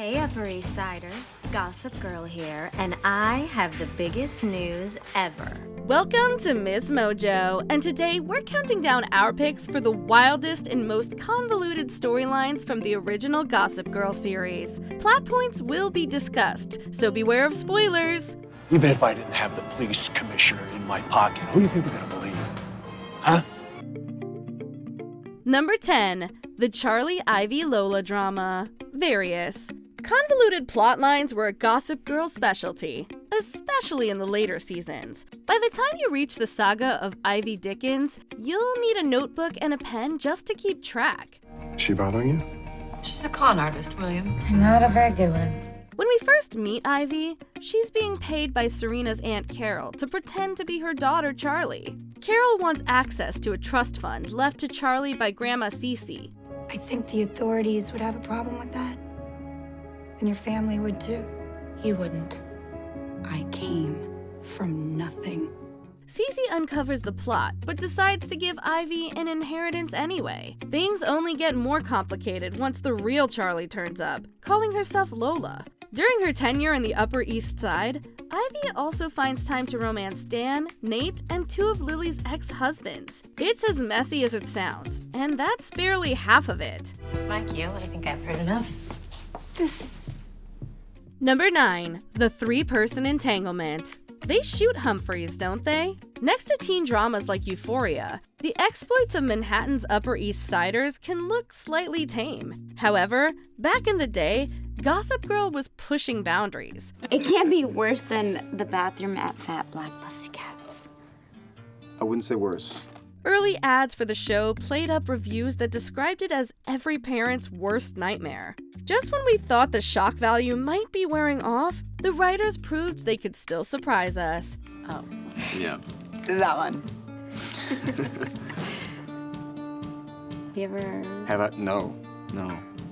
Hey Upper East Siders, Gossip Girl here, and I have the biggest news ever. Welcome to MsMojo, and today we're counting down our picks for the wildest and most convoluted storylines from the original Gossip Girl series. Plot points will be discussed, so beware of spoilers. Even if I didn't have the police commissioner in my pocket, who do you think they're gonna believe? Huh? Number 10. The Charlie Ivy Lola drama. Various. Convoluted plot lines were a Gossip Girl specialty, especially in the later seasons. By the time you reach the saga of Ivy Dickens, you'll need a notebook and a pen just to keep track. Is she bothering you? She's a con artist, William. Not a very good one. When we first meet Ivy, she's being paid by Serena's Aunt Carol to pretend to be her daughter Charlie. Carol wants access to a trust fund left to Charlie by Grandma Cece. I think the authorities would have a problem with that. And your family would too. You wouldn't. I came from nothing. Cece uncovers the plot, but decides to give Ivy an inheritance anyway. Things only get more complicated once the real Charlie turns up, calling herself Lola. During her tenure in the Upper East Side, Ivy also finds time to romance Dan, Nate, and two of Lily's ex-husbands. It's as messy as it sounds, and that's barely half of it. It's my cue. I think I've heard enough. Number 9. The Three-Person Entanglement. They shoot Humphreys, don't they? Next to teen dramas like Euphoria, the exploits of Manhattan's Upper East Siders can look slightly tame. However, back in the day, Gossip Girl was pushing boundaries. It can't be worse than the bathroom at Fat Black Pussycats. I wouldn't say worse. Early ads for the show played up reviews that described it as every parent's worst nightmare. Just when we thought the shock value might be wearing off, the writers proved they could still surprise us. Oh. Yeah. That one. You ever... Have I? No,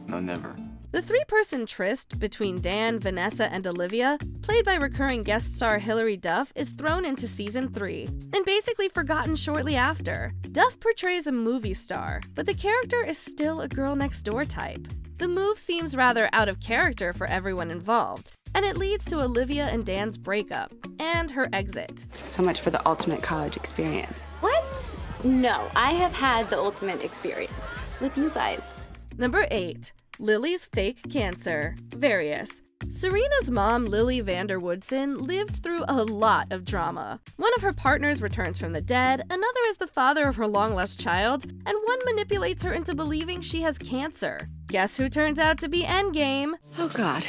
never. The three-person tryst between Dan, Vanessa, and Olivia, played by recurring guest star Hilary Duff, is thrown into season 3, and basically forgotten shortly after. Duff portrays a movie star, but the character is still a girl-next-door type. The move seems rather out of character for everyone involved, and it leads to Olivia and Dan's breakup, and her exit. So much for the ultimate college experience. What? No, I have had the ultimate experience with you guys. Number 8. Lily's fake cancer. Various. Serena's mom, Lily Vanderwoodson, lived through a lot of drama. One of her partners returns from the dead, another is the father of her long-lost child, and one manipulates her into believing she has cancer. Guess who turns out to be Endgame? Oh, God.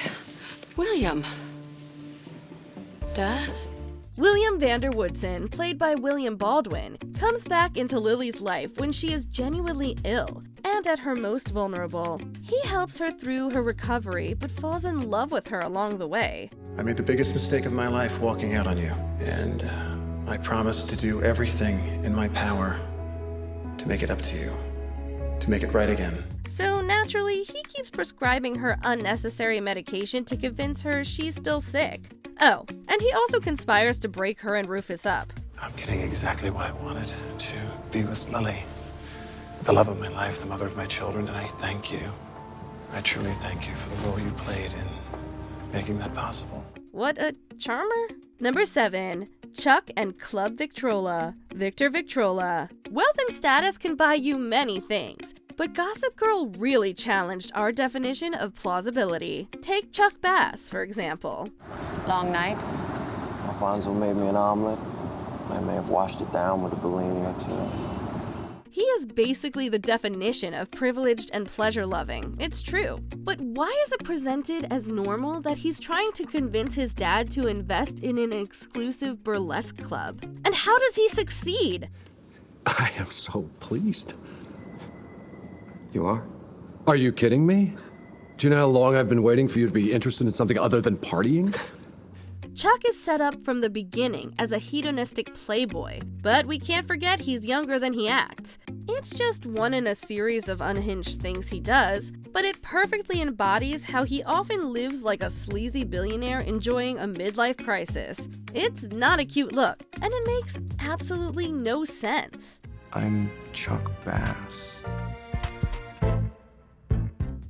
William. Dad? William Vanderwoodson, played by William Baldwin, comes back into Lily's life when she is genuinely ill and at her most vulnerable. He helps her through her recovery, but falls in love with her along the way. I made the biggest mistake of my life walking out on you, and I promise to do everything in my power to make it up to you, to make it right again. So naturally, he keeps prescribing her unnecessary medication to convince her she's still sick. Oh, and he also conspires to break her and Rufus up. I'm getting exactly what I wanted, to be with Lily, the love of my life, the mother of my children, and I thank you. I truly thank you for the role you played in making that possible. What a charmer. Number 7. Chuck and Club Vitrola. Victor Vitrola. Wealth and status can buy you many things, but Gossip Girl really challenged our definition of plausibility. Take Chuck Bass, for example. Long night? Alfonso made me an omelet. I may have washed it down with a Bellini or two. He is basically the definition of privileged and pleasure-loving. It's true. But why is it presented as normal that he's trying to convince his dad to invest in an exclusive burlesque club? And how does he succeed? I am so pleased. You are? Are you kidding me? Do you know how long I've been waiting for you to be interested in something other than partying? Chuck is set up from the beginning as a hedonistic playboy, but we can't forget he's younger than he acts. It's just one in a series of unhinged things he does, but it perfectly embodies how he often lives like a sleazy billionaire enjoying a midlife crisis. It's not a cute look, and it makes absolutely no sense. I'm Chuck Bass.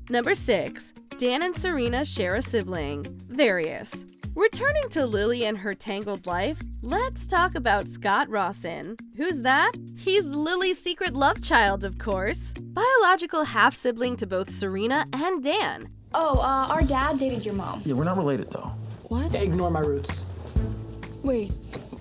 Number 6. Dan and Serena share a sibling, Various. Returning to Lily and her tangled life, let's talk about Scott Rawson. Who's that? He's Lily's secret love child, of course. Biological half-sibling to both Serena and Dan. Oh, our dad dated your mom. Yeah, we're not related, though. What? Yeah, ignore my roots. Wait,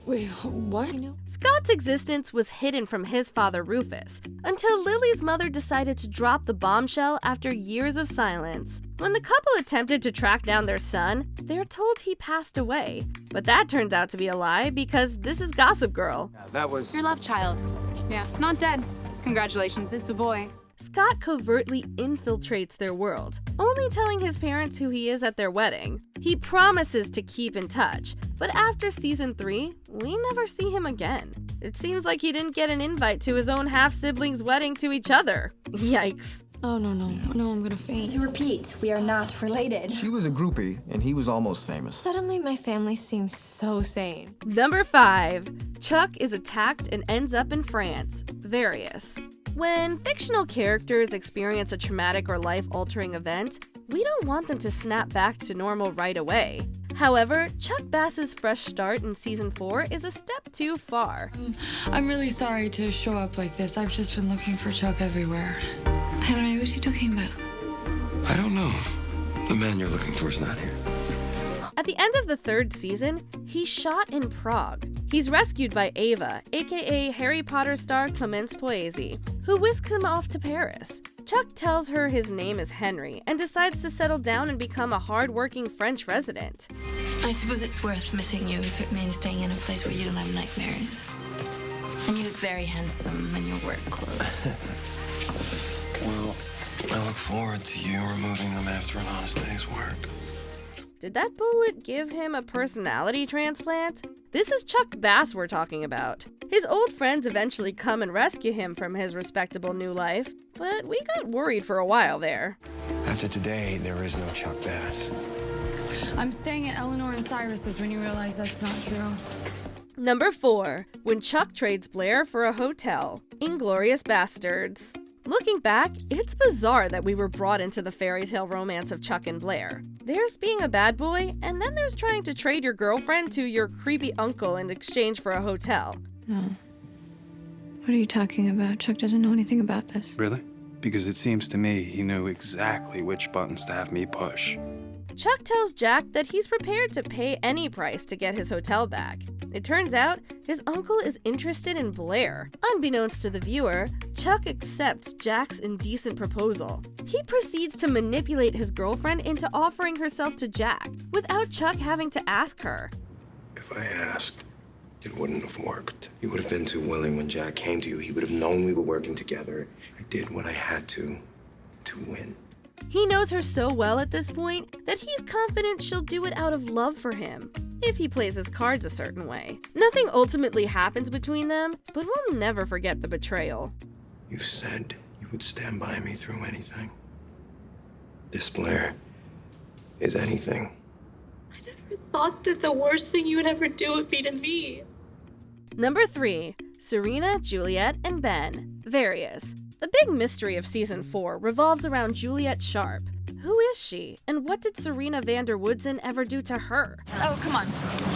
what? Scott's existence was hidden from his father, Rufus, until Lily's mother decided to drop the bombshell after years of silence. When the couple attempted to track down their son, they're told he passed away. But that turns out to be a lie because this is Gossip Girl. That was... Your love child. Yeah, not dead. Congratulations, it's a boy. Scott covertly infiltrates their world, only telling his parents who he is at their wedding. He promises to keep in touch, but after season 3, we never see him again. It seems like he didn't get an invite to his own half-siblings' wedding to each other. Yikes. Oh, no, I'm gonna faint. To repeat, we are not related. She was a groupie, and he was almost famous. Suddenly, my family seems so sane. Number 5. Chuck is attacked and ends up in France, Various. When fictional characters experience a traumatic or life-altering event, we don't want them to snap back to normal right away. However, Chuck Bass's fresh start in season 4 is a step too far. I'm really sorry to show up like this. I've just been looking for Chuck everywhere. Henry, what's he talking about? I don't know. The man you're looking for is not here. At the end of the 3rd season, he's shot in Prague. He's rescued by Ava, aka Harry Potter star Clemence Poesi, who whisks him off to Paris. Chuck tells her his name is Henry and decides to settle down and become a hard-working French resident. I suppose it's worth missing you if it means staying in a place where you don't have nightmares. And you look very handsome in your work clothes. Well, I look forward to you removing them after an honest day's work. Did that bullet give him a personality transplant? This is Chuck Bass we're talking about. His old friends eventually come and rescue him from his respectable new life, but we got worried for a while there. After today, there is no Chuck Bass. I'm staying at Eleanor and Cyrus's when you realize that's not true. Number 4. When Chuck trades Blair for a hotel, Inglourious Bastards. Looking back, it's bizarre that we were brought into the fairy tale romance of Chuck and Blair. There's being a bad boy, and then there's trying to trade your girlfriend to your creepy uncle in exchange for a hotel. No. What are you talking about? Chuck doesn't know anything about this. Really? Because it seems to me he knew exactly which buttons to have me push. Chuck tells Jack that he's prepared to pay any price to get his hotel back. It turns out his uncle is interested in Blair. Unbeknownst to the viewer, Chuck accepts Jack's indecent proposal. He proceeds to manipulate his girlfriend into offering herself to Jack, without Chuck having to ask her. If I asked, it wouldn't have worked. You would have been too willing when Jack came to you. He would have known we were working together. I did what I had to win. He knows her so well at this point that he's confident she'll do it out of love for him, if he plays his cards a certain way. Nothing ultimately happens between them, but we'll never forget the betrayal. You said you would stand by me through anything. This Blair is anything. I never thought that the worst thing you would ever do would be to me. Number 3. Serena Juliet and Ben, Various. The big mystery of season 4 revolves around Juliet Sharp. Who is she, and what did Serena van der Woodsen ever do to her? Oh, come on.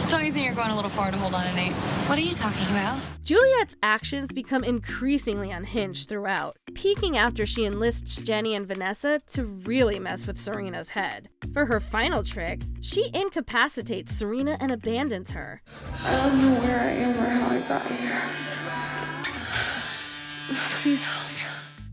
Don't you think you're going a little far to hold on to Nate? What are you talking about? Juliet's actions become increasingly unhinged throughout, peaking after she enlists Jenny and Vanessa to really mess with Serena's head. For her final trick, she incapacitates Serena and abandons her. I don't know where I am or how I got here. Please help.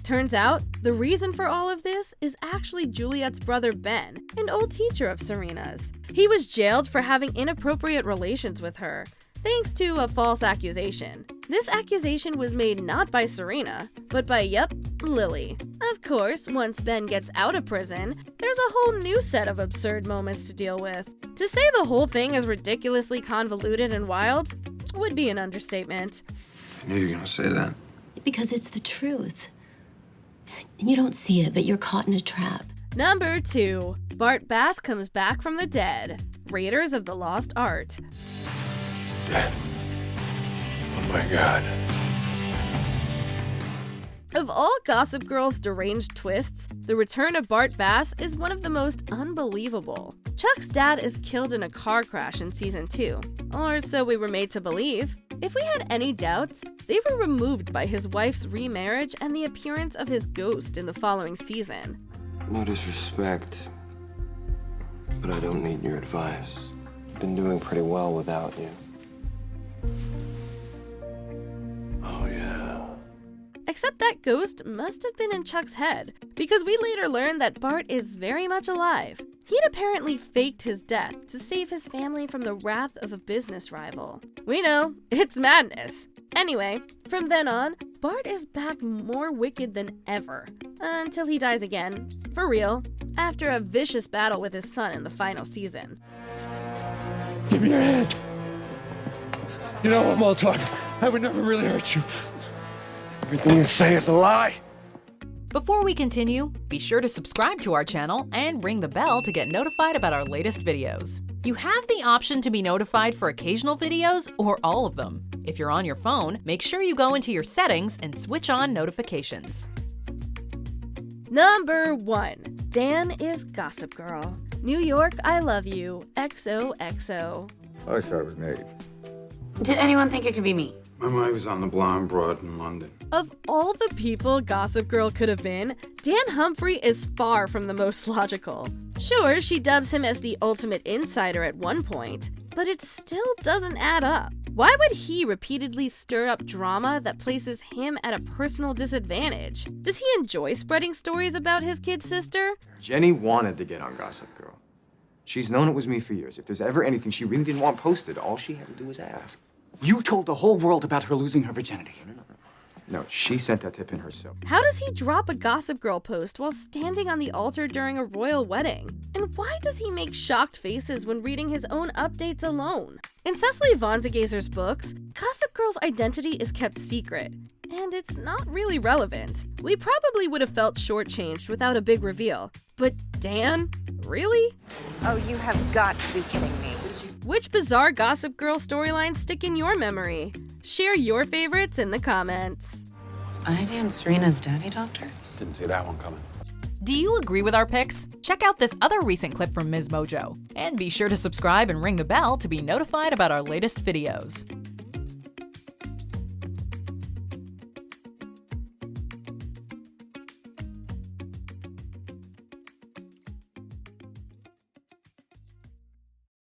Turns out, the reason for all of this is actually Juliet's brother Ben, an old teacher of Serena's. He was jailed for having inappropriate relations with her, thanks to a false accusation. This accusation was made not by Serena, but by, Lily. Of course, once Ben gets out of prison, there's a whole new set of absurd moments to deal with. To say the whole thing is ridiculously convoluted and wild would be an understatement. I knew you were going to say that. Because it's the truth. And you don't see it, but you're caught in a trap. Number 2. Bart Bass comes back from the dead. Raiders of the Lost Art. Dead. Oh my God. Of all Gossip Girl's deranged twists, the return of Bart Bass is one of the most unbelievable. Chuck's dad is killed in a car crash in season 2, or so we were made to believe. If we had any doubts, they were removed by his wife's remarriage and the appearance of his ghost in the following season. No disrespect, but I don't need your advice. I've been doing pretty well without you. Oh, yeah. Except that ghost must have been in Chuck's head, because we later learned that Bart is very much alive. He'd apparently faked his death to save his family from the wrath of a business rival. We know, it's madness. Anyway, from then on, Bart is back more wicked than ever, until he dies again, for real, after a vicious battle with his son in the final season. Give me your hand. You know, I'm all talk. I would never really hurt you. Everything you say is a lie. Before we continue, be sure to subscribe to our channel and ring the bell to get notified about our latest videos. You have the option to be notified for occasional videos or all of them. If you're on your phone, make sure you go into your settings and switch on notifications. Number 1. Dan is Gossip Girl. New York, I love you. XOXO. I always thought it was Nate. Did anyone think it could be me? My mind was on the blonde broad in London. Of all the people Gossip Girl could have been, Dan Humphrey is far from the most logical. Sure, she dubs him as the ultimate insider at one point, but it still doesn't add up. Why would he repeatedly stir up drama that places him at a personal disadvantage? Does he enjoy spreading stories about his kid sister? Jenny wanted to get on Gossip Girl. She's known it was me for years. If there's ever anything she really didn't want posted, all she had to do was ask. You told the whole world about her losing her virginity. No, she sent that tip in herself. How does he drop a Gossip Girl post while standing on the altar during a royal wedding? And why does he make shocked faces when reading his own updates alone? In Cecily von Ziegesar's books, Gossip Girl's identity is kept secret, and it's not really relevant. We probably would have felt shortchanged without a big reveal. But Dan? Really? Oh, you have got to be kidding me. Which bizarre Gossip Girl storylines stick in your memory? Share your favorites in the comments. Ivy and Serena's daddy doctor? Didn't see that one coming. Do you agree with our picks? Check out this other recent clip from MsMojo. And be sure to subscribe and ring the bell to be notified about our latest videos.